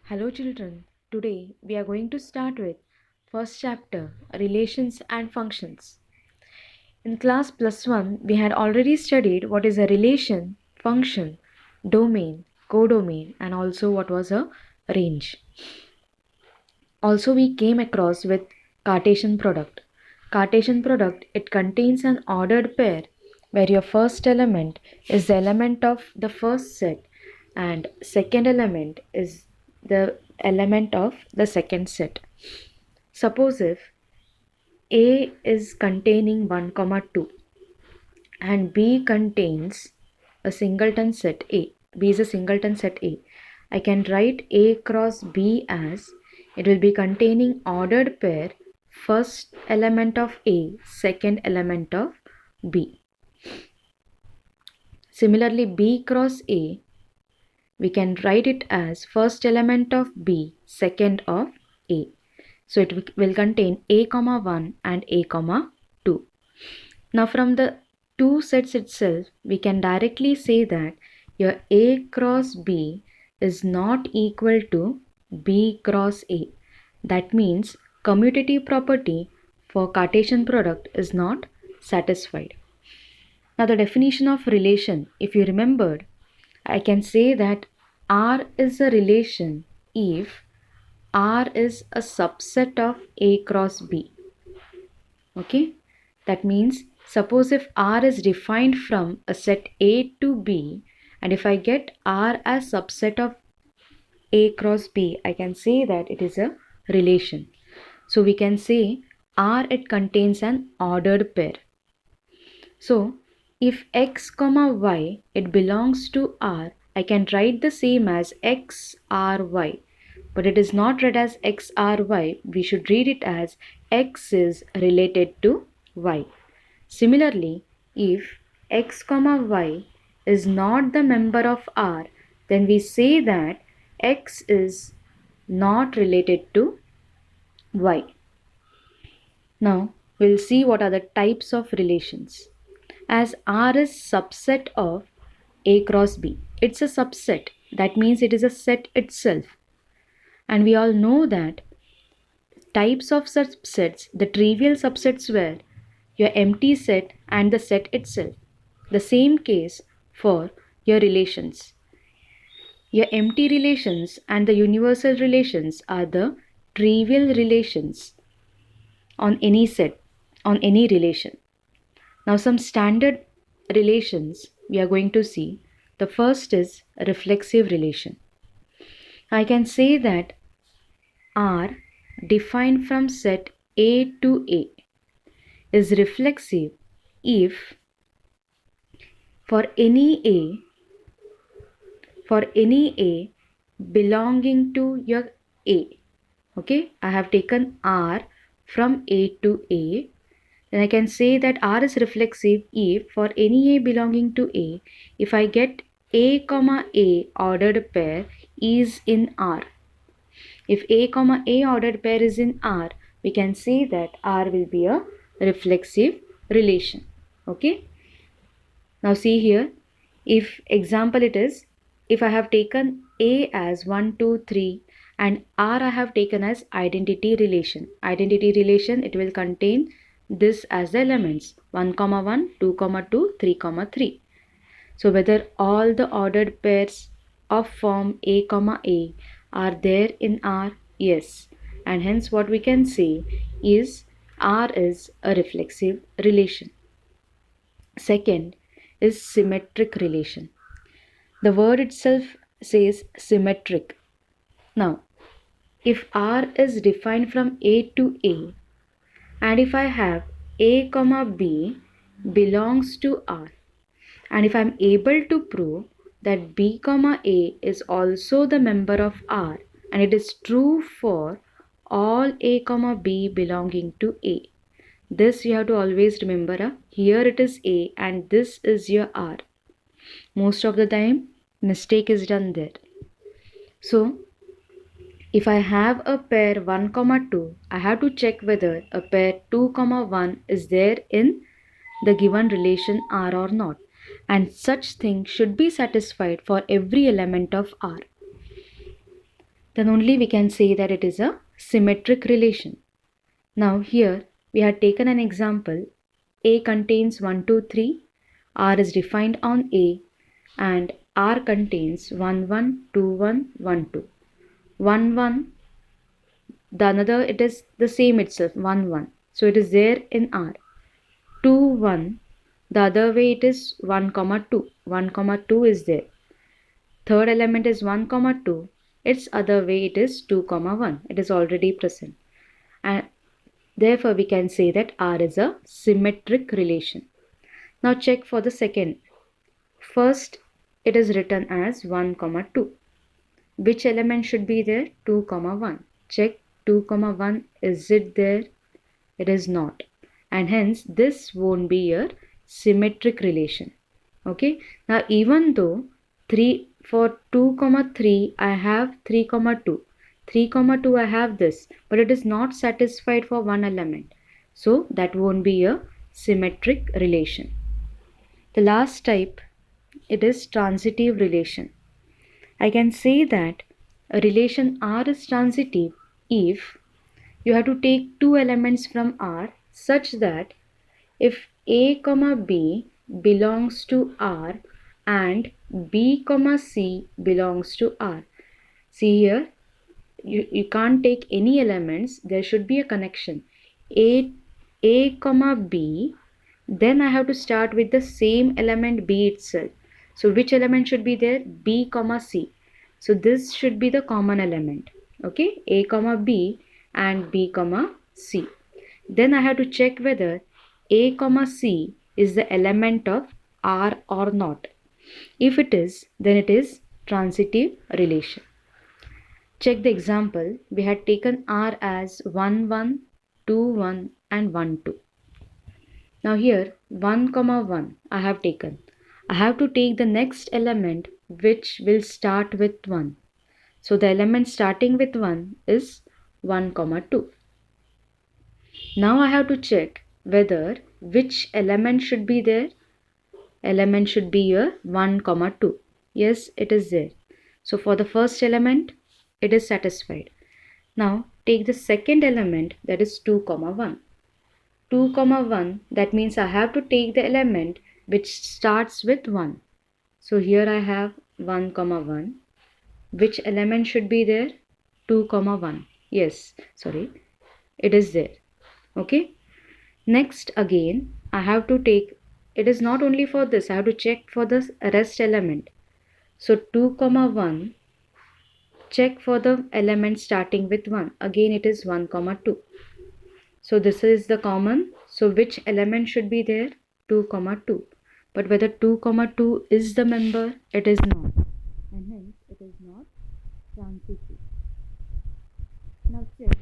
Hello children, today we are going to start with first chapter Relations and Functions. In class plus 1 we had already studied what is a relation, function, domain, codomain and also what was a range. Also we came across with Cartesian product. Cartesian product, it contains an ordered pair where your first element is the element of the first set and second element is the element of the second set. Suppose if A is containing 1, 2 and B contains a singleton set A. B is a singleton set A. I can write A cross B as it will be containing ordered pair first element of A, second element of B. Similarly, B cross A, we can write it as first element of B, second of A. So it will contain A, 1 and A, 2. Now from the two sets itself, we can directly say that your A cross B is not equal to B cross A. That means commutative property for Cartesian product is not satisfied. Now the definition of relation, if you remembered, I can say that R is a relation if R is a subset of A cross B. Okay, that means suppose if R is defined from a set A to B and if I get R as subset of A cross B, I can say that it is a relation. So we can say R, it contains an ordered pair. So if x comma y it belongs to R, I can write the same as x r y, but it is not read as x r y. We should read it as x is related to y. Similarly, if x comma y is not the member of R, then we say that x is not related to y. Now we'll see what are the types of relations. As R is subset of A cross B. It's a subset. That means it is a set itself. And we all know that types of subsets, the trivial subsets were your empty set and the set itself. The same case for your relations. Your empty relations and the universal relations are the trivial relations on any set, on any relation. Now some standard relations we are going to see. The first is reflexive relation. I can say that R defined from set A to A is reflexive if for any A belonging to your A. Okay, I have taken R from A to A. Then I can say that R is reflexive if for any A belonging to A, if I get A comma A ordered pair is in R. If A comma A ordered pair is in R, we can say that R will be a reflexive relation. Okay. Now see here, if example it is, if I have taken A as 1, 2, 3 and R I have taken as identity relation. Identity relation, it will contain this as the elements 1, 1, 2, 2, 3, 3. So whether all the ordered pairs of form A, A are there in R? Yes. And hence what we can say is R is a reflexive relation. Second is symmetric relation. The word itself says symmetric. Now, if R is defined from A to A, and if I have A comma B belongs to R, and if I am able to prove that B comma A is also the member of R, and it is true for all A comma B belonging to A. This you have to always remember. Here it is A and this is your R. Most of the time mistake is done there. So if I have a pair 1, 2, I have to check whether a pair 2, 1 is there in the given relation R or not. And such thing should be satisfied for every element of R. then only we can say that it is a symmetric relation. Now here we have taken an example. A contains 1, 2, 3. R is defined on A and R contains 1, 1, 2, 1, 1, 2. 1, 1, the another it is the same itself, 1, 1. So it is there in R. 2, 1, the other way it is 1, 2. 1, 2 is there. Third element is 1, 2. Its other way it is 2, 1. It is already present. And therefore we can say that R is a symmetric relation. Now check for the second. First it is written as 1, 2. Which element should be there? 2, 1. Check 2, 1. Is it there? It is not. And hence this won't be a symmetric relation. Okay. Now even though for 2, 3 I have 3, 2. 3, 2 I have this, but it is not satisfied for one element. So that won't be a symmetric relation. The last type, it is transitive relation. I can say that a relation R is transitive if you have to take two elements from R such that if A, B belongs to R and B, C belongs to R. See here, you can't take any elements. There should be a connection. A, B, then I have to start with the same element B itself. So which element should be there? B, C. So this should be the common element. Okay, A, B and B, C. Then I have to check whether A, C is the element of R or not. If it is, then it is transitive relation. Check the example. We had taken R as 1, 1, 2, 1 and 1, 2. Now here 1, 1 I have taken. I have to take the next element which will start with 1. So the element starting with 1 is 1, 2. Now I have to check whether which element should be there. Element should be here 1, 2. Yes, it is there. So for the first element, it is satisfied. Now take the second element, that is 2, 1. 2, 1, that means I have to take the element which starts with 1. So here I have 1, 1. Which element should be there? 2, 1. Yes, sorry, it is there. Okay. Next again, I have to take, it is not only for this, I have to check for the rest element. So 2, 1, check for the element starting with 1. Again it is 1, 2. So this is the common. So which element should be there? 2, 2. But whether 2, 2 is the member, it is not. And hence it is not transitive. Now check.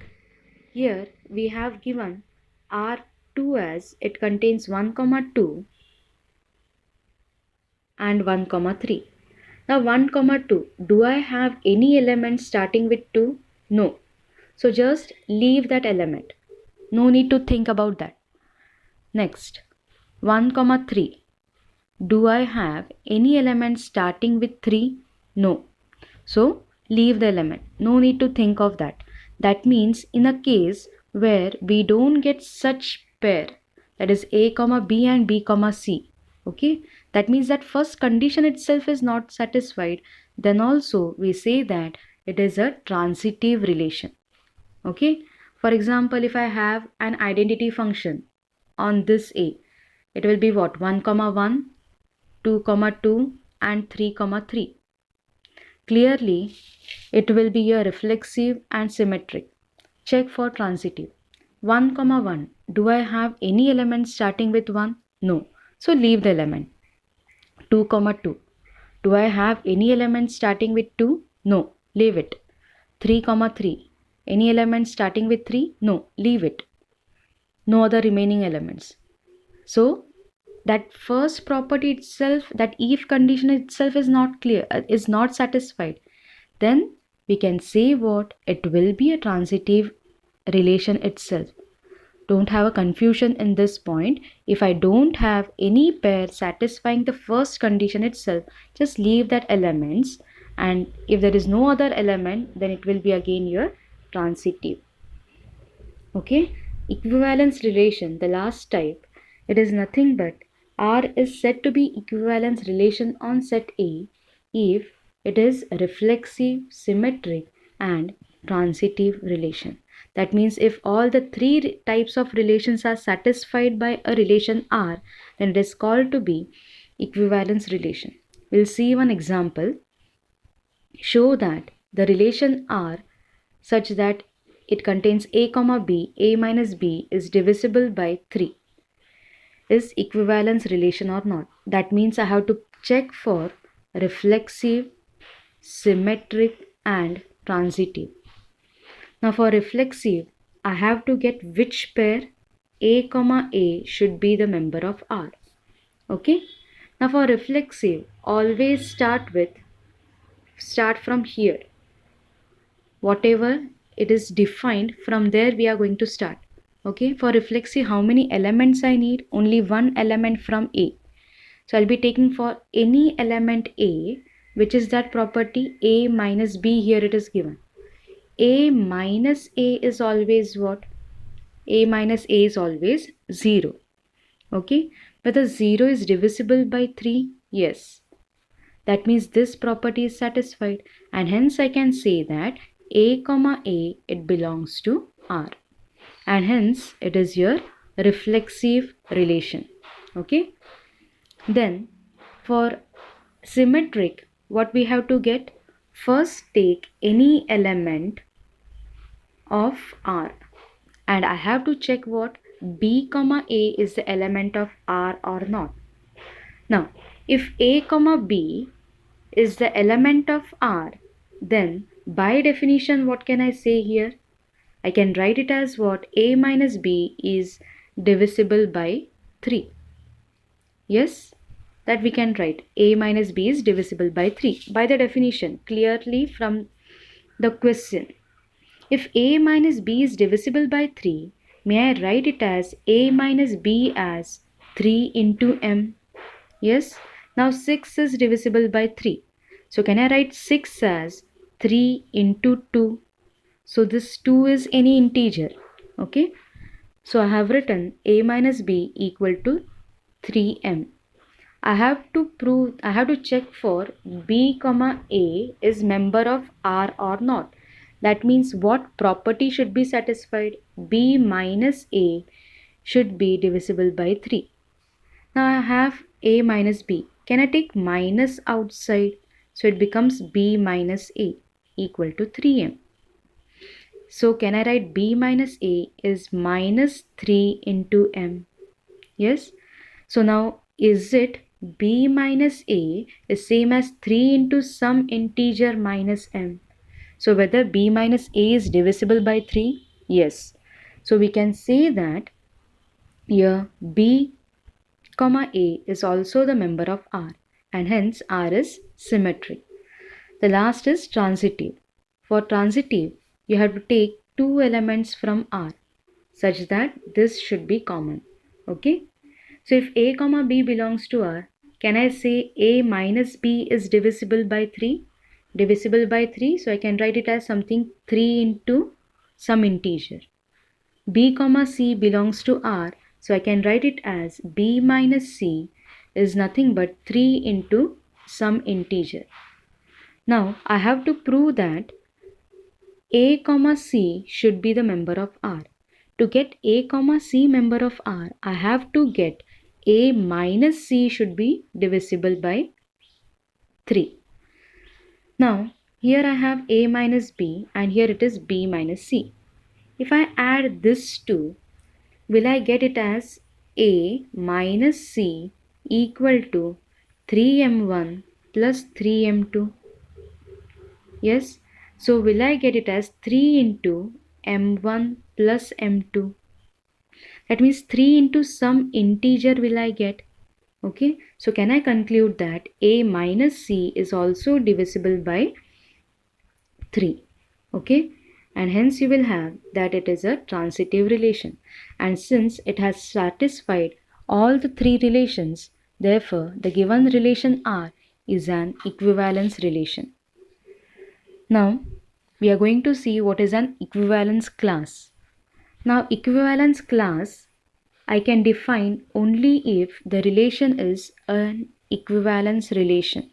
Here we have given R2 as it contains 1, 2 and 1, 3. Now 1, 2. Do I have any element starting with 2? No. So just leave that element. No need to think about that. Next, 1, 3. Do I have any element starting with 3? No. So leave the element. No need to think of that. That means in a case where we don't get such pair, that is A, B and B, C. Okay, that means that first condition itself is not satisfied. Then also we say that it is a transitive relation. Okay, for example, if I have an identity function on this A, it will be what? 1, 1, 2, 2 and 3, 3. Clearly, it will be a reflexive and symmetric. Check for transitive. 1, 1. Do I have any element starting with 1? No. So leave the element. 2, 2. Do I have any element starting with 2? No. Leave it. 3, 3. Any element starting with 3? No. Leave it. No other remaining elements. So that first property itself, that if condition itself is not clear, is not satisfied, then we can say what? It will be a transitive relation itself. Don't have a confusion in this point. If I don't have any pair satisfying the first condition itself, just leave that elements and if there is no other element, then it will be again your transitive. Okay, equivalence relation, the last type, it is nothing but R is said to be equivalence relation on set A if it is reflexive, symmetric and transitive relation. That means if all the three types of relations are satisfied by a relation R, then it is called to be equivalence relation. We'll see one example. Show that the relation R such that it contains a comma b, a minus b is divisible by 3 is equivalence relation or not. That means I have to check for reflexive, symmetric and transitive. Now for reflexive, I have to get which pair a comma a should be the member of R. Okay. Now for reflexive, always start from here. Whatever it is defined, from there we are going to start. Okay, for reflexive, how many elements I need? Only one element from A. So I'll be taking for any element A, which is that property A minus B. Here it is given. A minus A is always what? A minus A is always 0. Okay, whether 0 is divisible by 3? Yes. That means this property is satisfied, and hence I can say that A comma A, it belongs to R, and hence it is your reflexive relation. Okay. Then for symmetric, what we have to get? First take any element of R, and I have to check what? B comma A is the element of R or not. Now if A comma B is the element of R, then by definition what can I say here? I can write it as what? A minus B is divisible by 3. Yes, that we can write. A minus B is divisible by 3 by the definition clearly from the question. If A minus B is divisible by 3, may I write it as A minus B as 3 into M? Yes, now 6 is divisible by 3. So can I write 6 as 3 into 2? So this 2 is any integer. Okay. So I have written A minus B equal to 3M. I have to check for B comma A is member of R or not. That means what property should be satisfied? B minus A should be divisible by 3. Now I have A minus B. Can I take minus outside? So it becomes B minus A equal to 3M. So can I write B minus A is minus 3 into M? Yes. So now is it B minus A is same as 3 into some integer minus M? So whether B minus A is divisible by 3? Yes. So we can say that here B comma A is also the member of R, and hence R is symmetric. The last is transitive. For transitive, you have to take two elements from R such that this should be common. Okay. So if A comma B belongs to R, can I say A minus B is divisible by 3? Divisible by 3, so I can write it as something 3 into some integer. B comma C belongs to R, so I can write it as B minus C is nothing but 3 into some integer. Now I have to prove that A comma C should be the member of R. To get A comma C member of R, I have to get A minus C should be divisible by 3. Now here I have A minus B and here it is B minus C. If I add this two, will I get it as A minus C equal to 3M1 plus 3M2? Yes. So will I get it as 3 into M1 plus M2? That means 3 into some integer will I get. Okay. So can I conclude that A minus C is also divisible by 3? Okay. And hence you will have that it is a transitive relation. And since it has satisfied all the three relations, therefore the given relation R is an equivalence relation. Now we are going to see what is an equivalence class. Now equivalence class I can define only if the relation is an equivalence relation.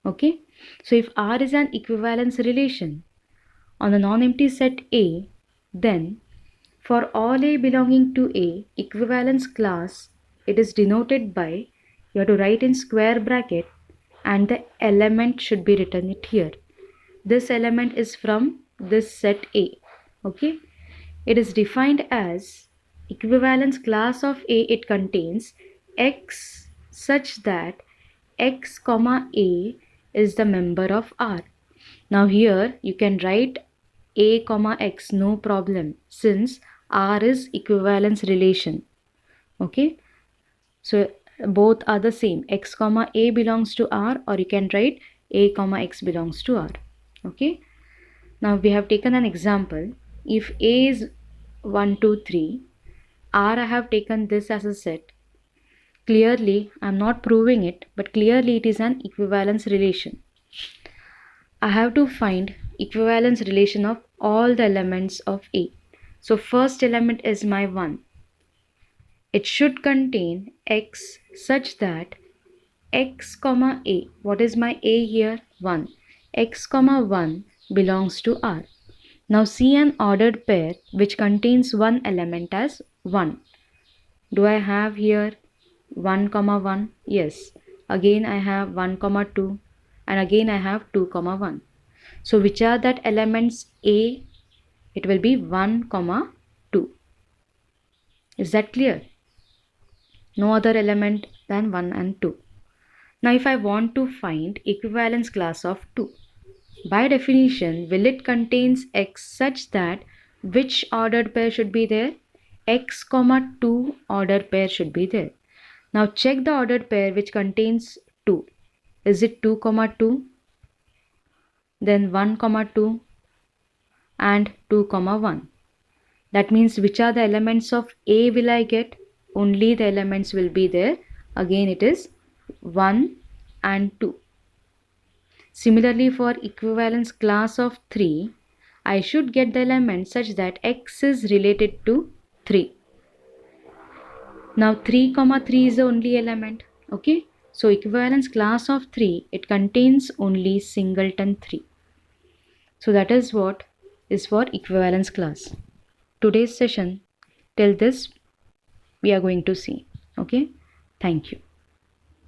Okay, so if R is an equivalence relation on a non-empty set A, then for all A belonging to A, equivalence class, it is denoted by, you have to write in square bracket and the element should be written it here. This element is from this set A. Okay, it is defined as equivalence class of A. It contains X such that X comma A is the member of R. Now here you can write A comma X, no problem, since R is equivalence relation. Okay, so both are the same. X comma A belongs to R, or you can write A comma X belongs to R. Okay, now we have taken an example. If A is 1, 2, 3, R I have taken this as a set. Clearly, I am not proving it, but clearly it is an equivalence relation. I have to find equivalence relation of all the elements of A. So first element is my 1. It should contain X such that X comma A, what is my A here? 1. X comma 1 belongs to R. Now see an ordered pair which contains one element as 1. Do I have here 1 comma 1? Yes. Again I have 1 comma 2 and again I have 2 comma 1. So which are that elements A? It will be 1 comma 2. Is that clear? No other element than 1 and 2. Now if I want to find equivalence class of 2, by definition will it contains X such that which ordered pair should be there? X comma 2 ordered pair should be there. Now check the ordered pair which contains 2. Is it 2 comma 2? Then 1 comma 2 and 2 comma 1. That means which are the elements of A will I get? Only the elements will be there. Again it is 1 and 2. Similarly for equivalence class of 3, I should get the element such that X is related to 3. Now 3 comma 3 is the only element. Okay, so equivalence class of 3, it contains only singleton 3. So that is what is for equivalence class. Today's session, till this we are going to see. Okay, thank you.